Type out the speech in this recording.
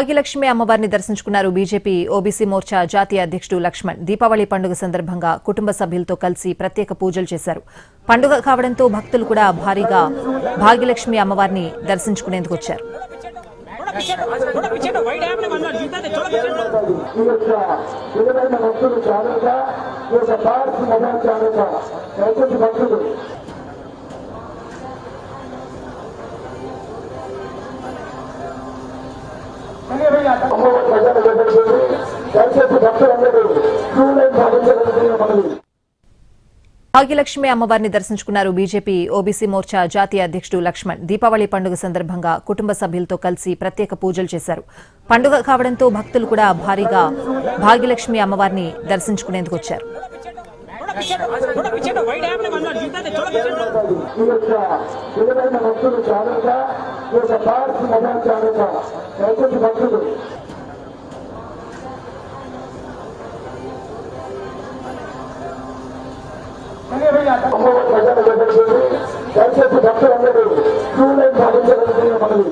భాగ్యలక్ష్మి అమ్మవారిని దర్శించుకున్నారు BJP OBC Morcha జాతీయ అధ్యక్షుడు లక్ష్మణ్. దీపావళి పండుగ సందర్భంగా కుటుంబ సభ్యులతో కలిసి ప్రత్యేక పూజలు చేశారు. పండుగ కావడంతో భక్తులు కూడా భారీగా భాగ్యలక్ష్మి అమ్మవారిని దర్శించుకునేందుకు వచ్చారు. భాగ్యలక్ష్మి అమ్మవారిని దర్శించుకున్నారు బీజేపీ ఓబీసీ మోర్చా జాతీయ అధ్యక్షుడు లక్ష్మణ్. దీపావళి పండుగ సందర్భంగా కుటుంబ సభ్యులతో కలిసి ప్రత్యేక పూజలు చేశారు. పండుగ కావడంతో భక్తులు కూడా భారీగా భాగ్యలక్ష్మి అమ్మవారిని దర్శించుకునేందుకు వచ్చారు. దయచేసి భక్తులందరూ క్యూ లైన్ పాటించాలని మనవి.